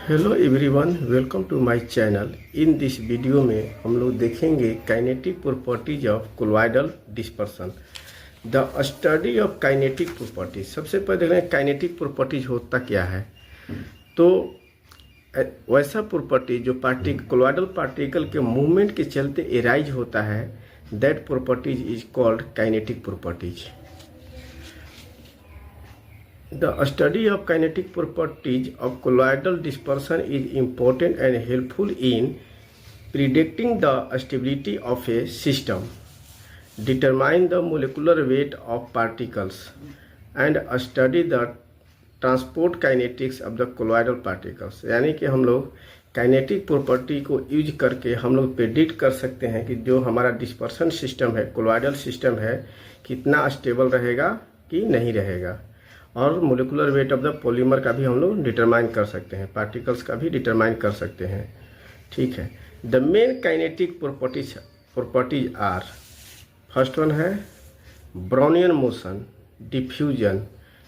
Hello everyone, welcome to my channel. In this video में हम लोग देखेंगे kinetic properties of colloidal dispersion. The study of kinetic properties. सबसे पहले देख रहे हैं काइनेटिक प्रॉपर्टीज होता क्या है। तो वैसा प्रॉपर्टी जो कोलॉइडल पार्टिकल के मूवमेंट के चलते एराइज होता है, that properties is called kinetic properties. The study of kinetic properties of colloidal dispersion is important and helpful in predicting the stability of a system, determine the molecular weight of particles, and study the transport kinetics of the colloidal particles। यानी कि हम लोग kinetic property को use करके हम लोग predict कर सकते हैं कि जो हमारा डिस्पर्सन सिस्टम है, कोलॉइडल सिस्टम है, कितना स्टेबल रहेगा कि नहीं रहेगा। और molecular weight of the polymer का भी हम लोग डिटरमाइन कर सकते हैं, पार्टिकल्स का भी डिटरमाइन कर सकते हैं। ठीक है। The main kinetic properties are, first one है Brownian motion, diffusion,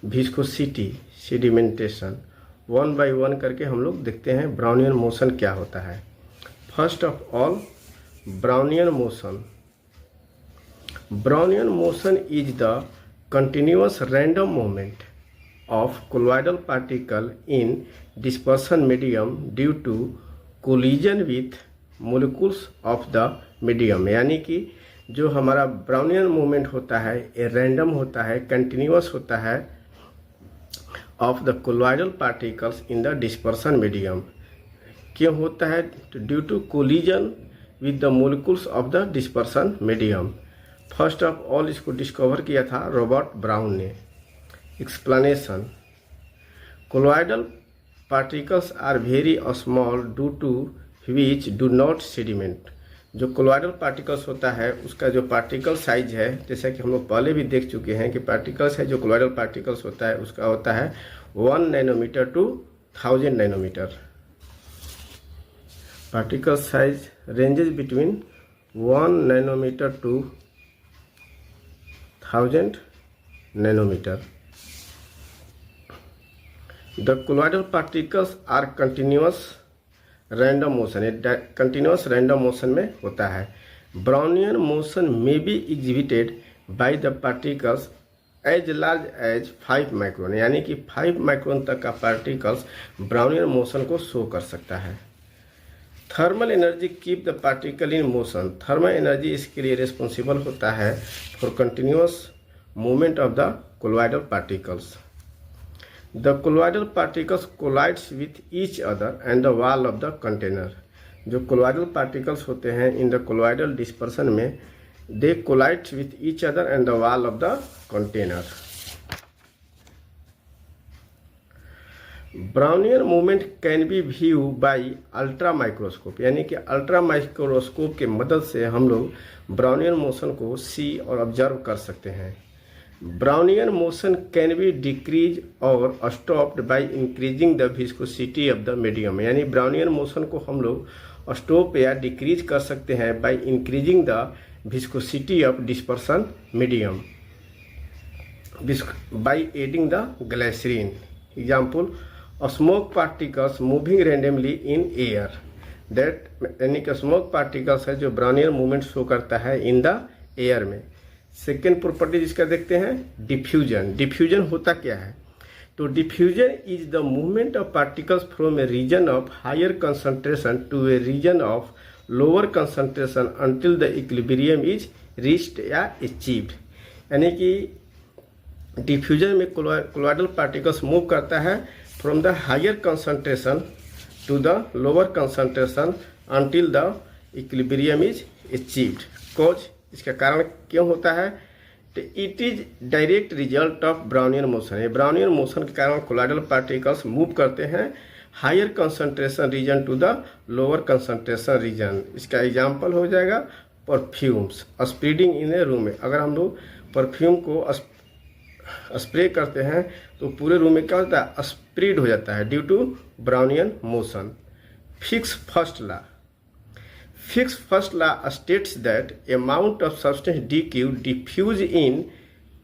viscosity, sedimentation. One by one करके हम लोग देखते हैं ब्राउनियन मोशन क्या होता है। First of all, Brownian motion. Brownian motion is the continuous random movement of colloidal particle in dispersion medium due to collision with molecules of the medium। यानी कि जो हमारा ब्राउनियन मूवमेंट होता है ये रैंडम होता है, कंटिन्यूस होता है of the colloidal particles in the dispersion medium. क्यों होता है? Due to collision with the molecules of the dispersion medium. First of all इसको डिस्कवर किया था रॉबर्ट ब्राउन ने। Explanation, colloidal particles are very small due to which do not sediment. जो colloidal particles होता है उसका जो पार्टिकल साइज है, जैसा कि हम लोग पहले भी देख चुके हैं कि पार्टिकल्स है जो कोलॉइडल पार्टिकल्स होता है उसका होता है 1 nanometre to 1000 nanometre. Particle size ranges between 1 nanometre to 1000 nanometer। The colloidal particles are continuous random motion, continuous random motion में होता है। Brownian motion may be exhibited by the particles as large as 5 micron, यानी कि 5 micron तक का particles Brownian motion को show कर सकता है। Thermal energy keep the particle in motion. Thermal energy इसके लिए रिस्पॉन्सिबल होता है for continuous movement of the colloidal particles. The colloidal particles collides with each other and the wall of the container. जो colloidal particles होते हैं in the colloidal dispersion में, they collides with each other and the wall of the container. Brownian movement can be view by ultra microscope, यानी कि ultra microscope के मदद से हम लोग ब्राउनियन मोशन को सी और ऑब्जर्व कर सकते हैं। Brownian motion can be decrease और stopped by increasing the viscosity of the medium. यानी ब्राउनियन मोशन को हम लोग स्टॉप या डिक्रीज कर सकते हैं by increasing the viscosity of dispersion medium by adding the glycerine. Example, smoke particles moving randomly in air, that यानी कि स्मोक पार्टिकल्स है जो ब्राउनियन मूवमेंट शो करता है इन द एयर में। सेकेंड प्रॉपर्टी जिसका देखते हैं डिफ्यूजन। डिफ्यूजन होता क्या है? तो diffusion is the movement of particles from a region of higher concentration to a region of lower concentration until the equilibrium is reached या अचीव्ड। यानी कि डिफ्यूजन में कोलॉइडल पार्टिकल्स मूव करता है from the higher concentration to the lower concentration until the equilibrium is achieved. Cause, इसका कारण क्यों होता है? तो it is direct result of Brownian motion. ये ब्राउनियन मोशन के कारण कोलॉइडल पार्टिकल्स मूव करते हैं higher concentration region to the lower concentration region. इसका एग्जाम्पल हो जाएगा perfumes spreading in a room में। अगर हम लोग परफ्यूम को स्प्रे करते हैं तो पूरे रूम में क्या होता है? स्प्रेड हो जाता है due to Brownian motion. Fick's first law states that amount of substance dq diffuse in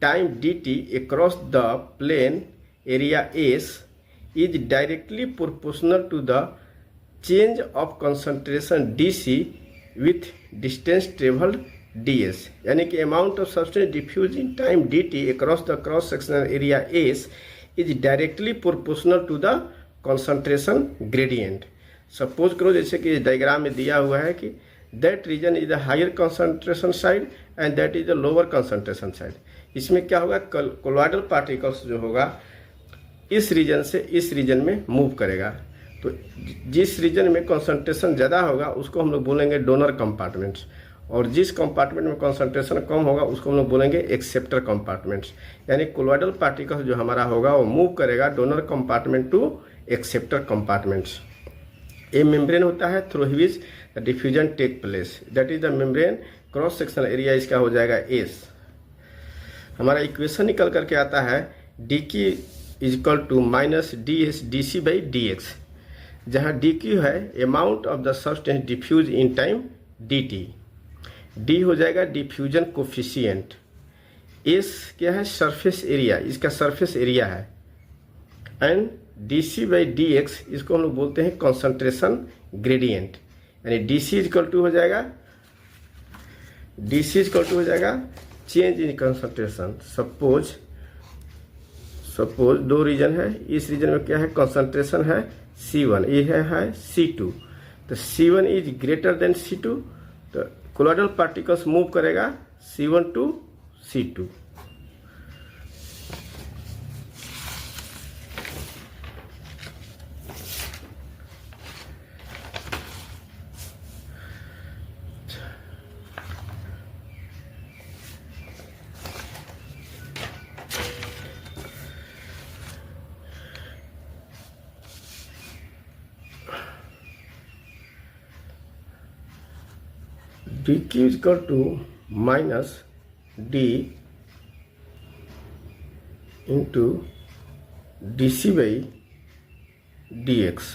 time dt across the plane area S is directly proportional to the change of concentration dc with distance traveled ds, यानी कि amount of substance diffused in time dt across the cross sectional area s is directly proportional to the concentration gradient. Suppose करो जैसे कि diagram में दिया हुआ है कि that region is the higher concentration side and that is the lower concentration side. इसमें क्या होगा, कोलॉइडल पार्टिकल्स जो होगा इस रीजन से इस रीजन में मूव करेगा. तो जिस रीजन में कंसंट्रेशन ज़्यादा होगा उसको हम लोग बोलेंगे डोनर कंपार्टमेंट्स, और जिस कंपार्टमेंट में कंसंट्रेशन कम होगा उसको हम लोग बोलेंगे एक्सेप्टर कंपार्टमेंट्स. यानी कोलॉइडल पार्टिकल्स जो हमारा होगा वो मूव करेगा donor compartment to acceptor compartments. A membrane होता है through which the diffusion take place, that is the membrane. Cross sectional area इसका हो जाएगा एस. हमारा इक्वेशन निकल करके आता है D Q is equal to minus D S D C by D X, जहाँ डी क्यू है amount of the substance diffuse in time D T. D हो जाएगा डिफ्यूजन कोफिशिएंट. एस क्या है, सरफेस एरिया, इसका सरफेस एरिया है. And D C by D X इसको हम लोग बोलते हैं कॉन्सेंट्रेशन ग्रेडियंट. यानी डी सी इजकल टू हो जाएगा, डी सी इजकल टू हो जाएगा चेंज इन कंसंट्रेशन. सपोज दो रीजन है, इस रीजन में क्या है कंसंट्रेशन है C1, ये है C2. तो C1 is greater than C2, तो कोलॉइडल पार्टिकल्स मूव करेगा C1 to C2. dq is equal to minus d into dc by dx.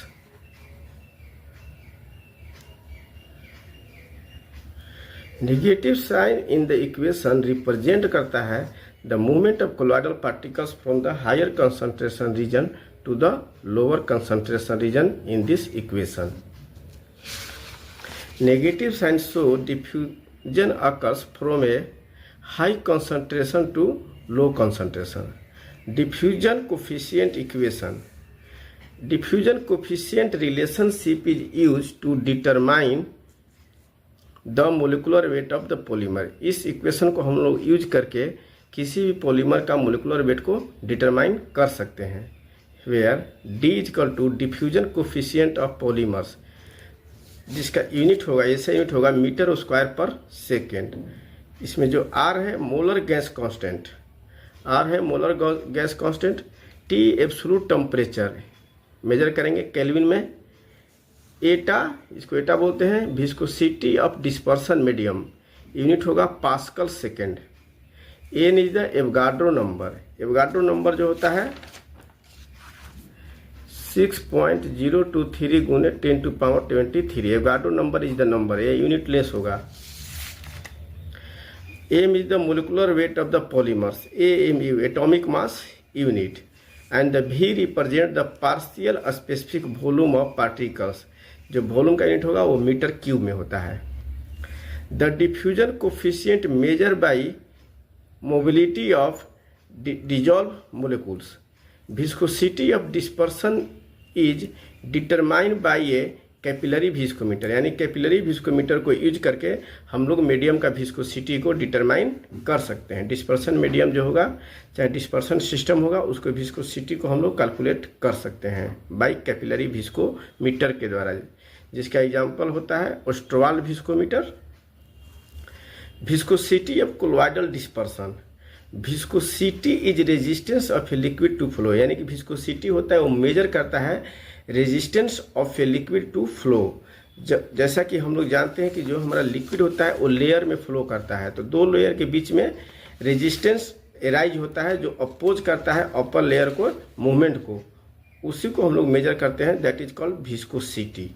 Negative sign in the equation represent करता है the movement of colloidal particles from the higher concentration region to the lower concentration region in this equation. Negative sign show diffusion occurs from a high concentration to low concentration. Diffusion coefficient equation. Diffusion coefficient relationship is used to determine the molecular weight of the polymer. इस equation को हम लोग use करके किसी भी polymer का molecular weight को determine कर सकते हैं. Where D is equal to diffusion coefficient of polymers, जिसका यूनिट होगा ऐसा यूनिट होगा मीटर स्क्वायर पर सेकेंड. इसमें जो R है मोलर गैस कांस्टेंट, R है molar gas constant. T absolute temperature measure करेंगे केल्विन में. एटा, इसको एटा बोलते हैं viscosity of dispersion medium, unit होगा pascal second. N is the Avogadro number, Avogadro number जो होता है 6.023 गुने 10 to power 23. Avogadro number is the number, ये यूनिट लेस होगा. M is the molecular weight of the polymers, AMU atomic mass unit. And the V represent the partial specific volume of particles, जो volume का unit होगा वो metre cube में होता है. The diffusion coefficient measure by mobility of dissolve molecules. Viscosity of dispersion is determined by a capillary viscometer, यानी capillary viscometer को use करके हम लोग मीडियम का विस्कोसिटी को डिटरमाइन कर सकते हैं. डिस्पर्सन मीडियम जो होगा चाहे डिस्पर्सन सिस्टम होगा उसको विस्कोसिटी को हम लोग कैलकुलेट कर सकते हैं बाई कैपिलरी विस्कोमीटर के द्वारा, जिसका एग्जाम्पल होता है Ostwald viscometer. Viscosity of colloidal dispersion. Viscosity is resistance of a liquid to flow, यानी कि विस्कोसिटी होता है वो मेजर करता है resistance of a liquid to flow. जैसा कि हम लोग जानते हैं कि जो हमारा लिक्विड होता है वो लेयर में फ्लो करता है, तो दो लेयर के बीच में रेजिस्टेंस एराइज होता है जो अपोज करता है अपर लेयर को मूवमेंट को, उसी को हम लोग मेजर करते हैं, दैट इज कॉल्ड विस्कोसिटी.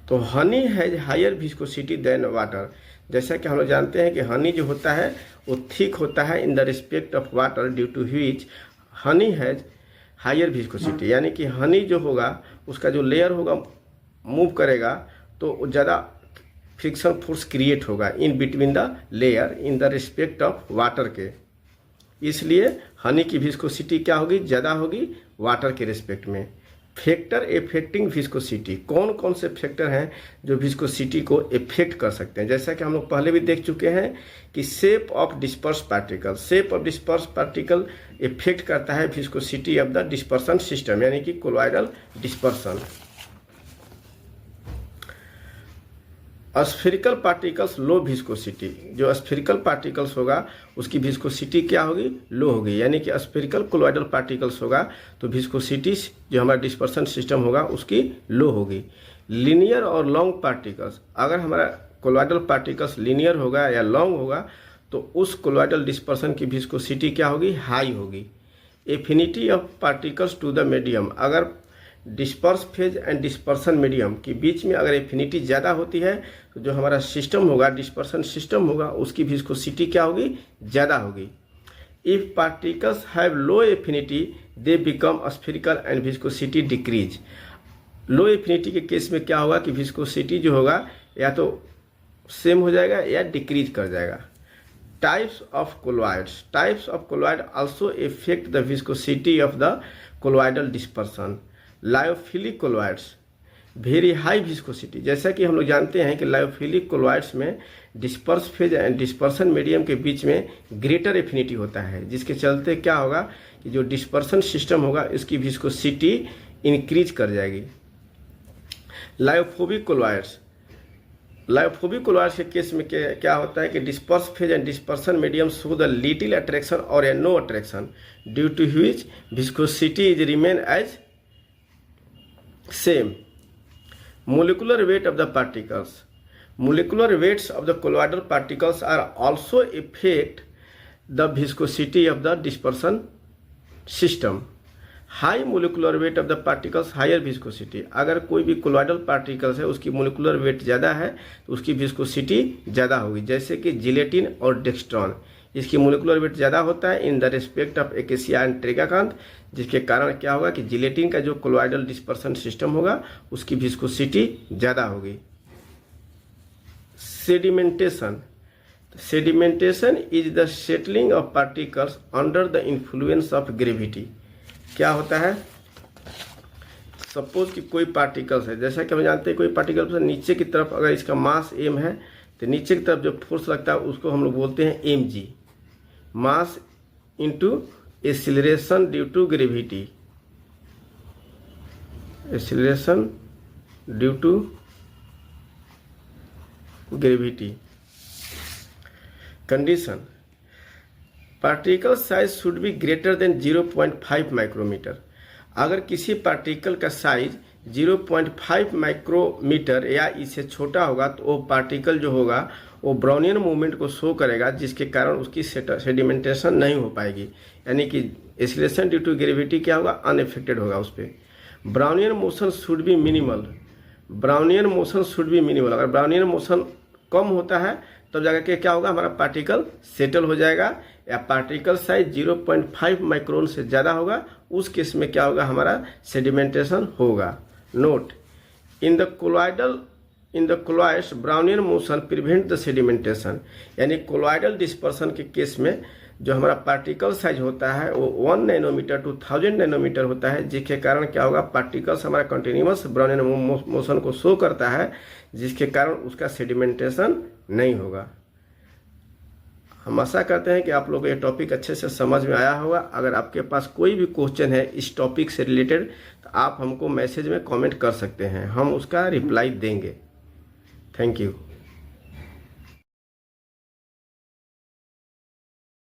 तो honey has higher viscosity than water. जैसा कि हम लोग जानते हैं कि हनी जो होता है वो थिक होता है in the respect of water, due to which honey has higher viscosity, यानी कि हनी जो होगा उसका जो लेयर होगा मूव करेगा तो ज़्यादा फ्रिक्शन फोर्स क्रिएट होगा in between the layer in the respect of water के। इसलिए हनी की विस्कोसिटी क्या होगी, ज़्यादा होगी वाटर के रिस्पेक्ट में। फैक्टर इफेक्टिंग विस्कोसिटी, कौन कौन से फैक्टर हैं जो विस्कोसिटी को इफेक्ट कर सकते हैं? जैसा कि हम लोग पहले भी देख चुके हैं कि shape of disperse particle, shape of disperse particle effect करता है viscosity of the dispersion system, यानी कि colloidal dispersion. Spherical particles low viscosity, जो स्फेरिकल पार्टिकल्स होगा उसकी विस्कोसिटी क्या होगी, लो होगी, यानी कि स्फेरिकल कोलॉइडल पार्टिकल्स होगा तो विस्कोसिटी जो हमारा डिस्पर्सन सिस्टम होगा उसकी लो होगी। लीनियर और लॉन्ग पार्टिकल्स, अगर हमारा कोलॉइडल पार्टिकल्स लीनियर होगा या लॉन्ग होगा तो उस कोलॉइडल डिस्पर्सन की विस्कोसिटी क्या होगी, हाई होगी। Affinity of particles to the medium, अगर disperse phase and dispersion medium के बीच में अगर एफिनिटी ज़्यादा होती है तो जो हमारा सिस्टम होगा, डिस्पर्सन सिस्टम होगा, उसकी विस्कोसिटी क्या होगी, ज़्यादा होगी। If particles have low affinity they become spherical and viscosity decrease. Low affinity के केस में क्या होगा कि विस्कोसिटी जो होगा या तो सेम हो जाएगा या डिक्रीज कर जाएगा। Types of colloids, types of colloid also effect the viscosity of the colloidal dispersion. Lyophilic colloids very high viscosity, जैसा कि हम लोग जानते हैं कि लायोफिलिक कोलॉइड्स में disperse phase and dispersion medium के बीच में ग्रेटर एफिनिटी होता है, जिसके चलते क्या होगा कि जो डिस्पर्सन सिस्टम होगा इसकी विस्कोसिटी इंक्रीज कर जाएगी। लायोफोबिक कोलॉइड्स, लायोफोबिक कोलॉइड्स के केस में क्या होता है कि disperse phase and dispersion medium show the little attraction और a no attraction due to which viscosity is remain as same. Molecular weight of the particles, molecular weights of the colloidal particles are also affect the viscosity of the dispersion system. High molecular weight of the particles, higher viscosity. अगर कोई भी colloidal particles है उसकी molecular weight ज़्यादा है तो उसकी viscosity ज़्यादा होगी, जैसे कि जिलेटिन और डेक्स्ट्रॉन, इसकी मोलिकुलर वेट ज़्यादा होता है in the respect of acacia and tragacanth, जिसके कारण क्या होगा कि जिलेटिन का जो कोलॉइडल डिस्पर्सन सिस्टम होगा उसकी विस्कोसिटी ज़्यादा होगी। Sedimentation, sedimentation is the settling of particles under the influence of gravity. क्या होता है, सपोज कि कोई पार्टिकल्स है, जैसा कि हम जानते हैं कोई पार्टिकल्स नीचे की तरफ अगर इसका मास m है तो नीचे की तरफ जो फोर्स लगता है उसको हम लोग बोलते हैं mg, mass into acceleration due to gravity, acceleration due to gravity. Condition, particle size should be greater than 0.5 micrometre. अगर किसी पार्टिकल का साइज 0.5 माइक्रोमीटर या इससे छोटा होगा तो वो पार्टिकल जो होगा वो ब्राउनियन मूवमेंट को शो करेगा, जिसके कारण उसकी सेडिमेंटेशन नहीं हो पाएगी, यानी कि एक्सीलरेशन ड्यू टू ग्रेविटी क्या होगा, अनइफेक्टेड होगा उस पर। Brownian motion should be minimal, Brownian motion should be minimal. अगर ब्राउनियन मोशन कम होता है तब जाकर के क्या होगा, हमारा पार्टिकल सेटल हो जाएगा, या पार्टिकल साइज 0.5 माइक्रोन से ज़्यादा होगा उस केस में क्या होगा, हमारा सेडिमेंटेशन होगा। Note, in the colloids Brownian motion prevent the sedimentation, यानी कोलॉइडल डिस्पर्सन के केस में जो हमारा पार्टिकल साइज होता है वो 1 नैनोमीटर टू 1000 नैनोमीटर होता है, जिसके कारण क्या होगा, पार्टिकल्स हमारा कंटिन्यूअस ब्राउनियन मोशन को शो करता है, जिसके कारण उसका सेडिमेंटेशन नहीं होगा। हम आशा करते हैं कि आप लोगों को ये टॉपिक अच्छे से समझ में आया होगा। अगर आपके पास कोई भी क्वेश्चन है इस टॉपिक से रिलेटेड तो आप हमको मैसेज में कमेंट कर सकते हैं, हम उसका रिप्लाई देंगे। Thank you.